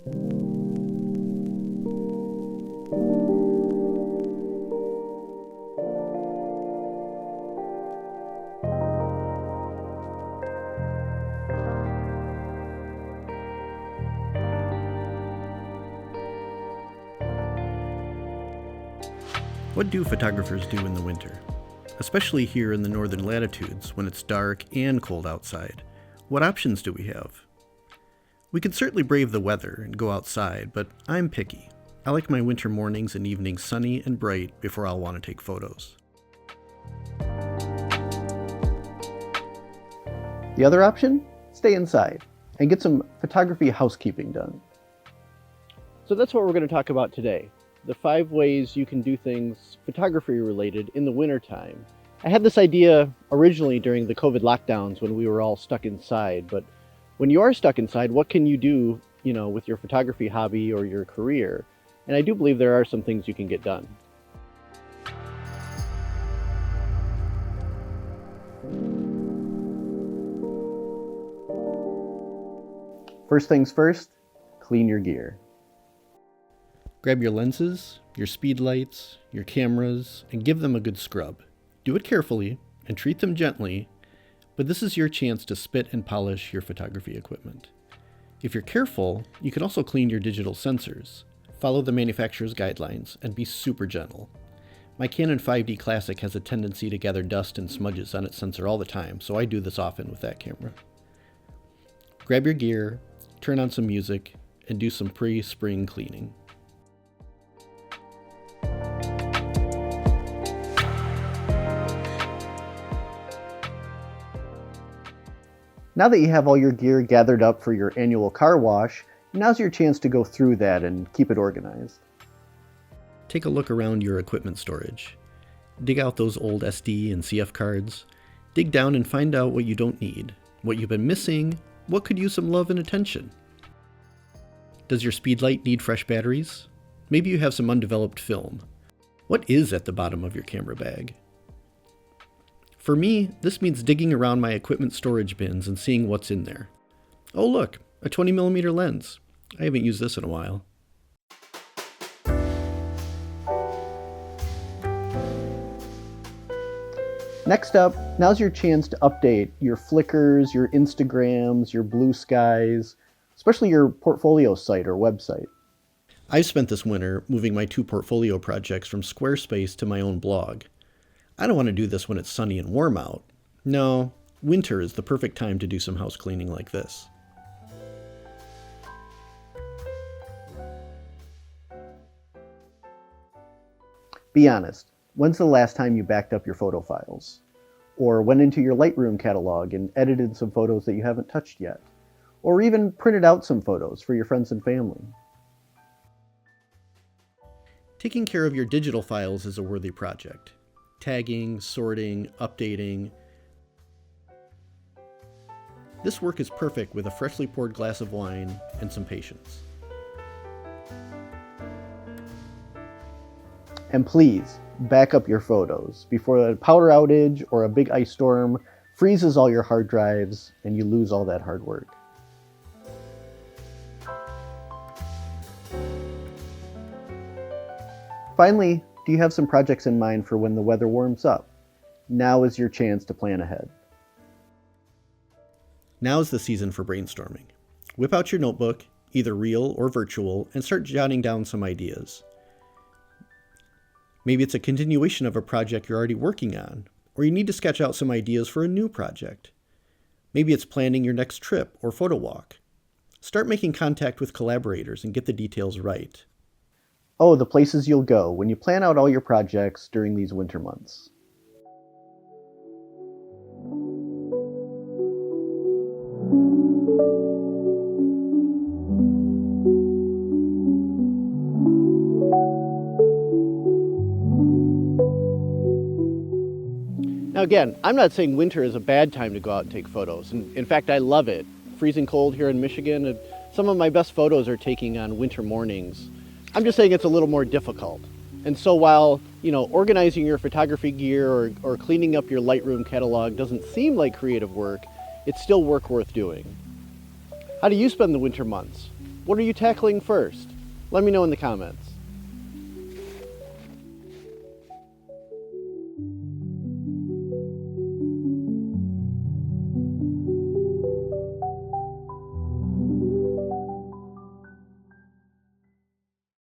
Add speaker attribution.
Speaker 1: What do photographers do in the winter? Especially here in the northern latitudes when it's dark and cold outside. What options do we have? We can certainly brave the weather and go outside, but I'm picky. I like my winter mornings and evenings sunny and bright before I'll want to take photos.
Speaker 2: The other option? Stay inside and get some photography housekeeping done. So that's what we're going to talk about today. The 5 ways you can do things photography related in the wintertime. I had this idea originally during the COVID lockdowns when we were all stuck inside, but when you are stuck inside, what can you do, with your photography hobby or your career? And I do believe there are some things you can get done. First things first, clean your gear.
Speaker 1: Grab your lenses, your speed lights, your cameras, and give them a good scrub. Do it carefully and treat them gently, but this is your chance to spit and polish your photography equipment. If you're careful, you can also clean your digital sensors. Follow the manufacturer's guidelines and be super gentle. My Canon 5D Classic has a tendency to gather dust and smudges on its sensor all the time, so I do this often with that camera. Grab your gear, turn on some music, and do some pre-spring cleaning.
Speaker 2: Now that you have all your gear gathered up for your annual car wash, now's your chance to go through that and keep it organized.
Speaker 1: Take a look around your equipment storage. Dig out those old SD and CF cards. Dig down and find out what you don't need, what you've been missing, what could use some love and attention. Does your speedlight need fresh batteries? Maybe you have some undeveloped film. What is at the bottom of your camera bag? For me, this means digging around my equipment storage bins and seeing what's in there. Oh look, a 20mm lens. I haven't used this in a while.
Speaker 2: Next up, now's your chance to update your Flickrs, your Instagrams, your Blue Skies, especially your portfolio site or website.
Speaker 1: I've spent this winter moving my 2 portfolio projects from Squarespace to my own blog. I don't want to do this when it's sunny and warm out. No, winter is the perfect time to do some house cleaning like this.
Speaker 2: Be honest, when's the last time you backed up your photo files? Or went into your Lightroom catalog and edited some photos that you haven't touched yet? Or even printed out some photos for your friends and family?
Speaker 1: Taking care of your digital files is a worthy project. Tagging, sorting, updating. This work is perfect with a freshly poured glass of wine and some patience.
Speaker 2: And please, back up your photos before a power outage or a big ice storm freezes all your hard drives and you lose all that hard work. Finally, do you have some projects in mind for when the weather warms up? Now is your chance to plan ahead.
Speaker 1: Now is the season for brainstorming. Whip out your notebook, either real or virtual, and start jotting down some ideas. Maybe it's a continuation of a project you're already working on, or you need to sketch out some ideas for a new project. Maybe it's planning your next trip or photo walk. Start making contact with collaborators and get the details right.
Speaker 2: Oh, the places you'll go when you plan out all your projects during these winter months. Now again, I'm not saying winter is a bad time to go out and take photos. In fact, I love it. Freezing cold here in Michigan, and some of my best photos are taking on winter mornings. I'm just saying it's a little more difficult. And so while, organizing your photography gear or cleaning up your Lightroom catalog doesn't seem like creative work, it's still work worth doing. How do you spend the winter months? What are you tackling first? Let me know in the comments.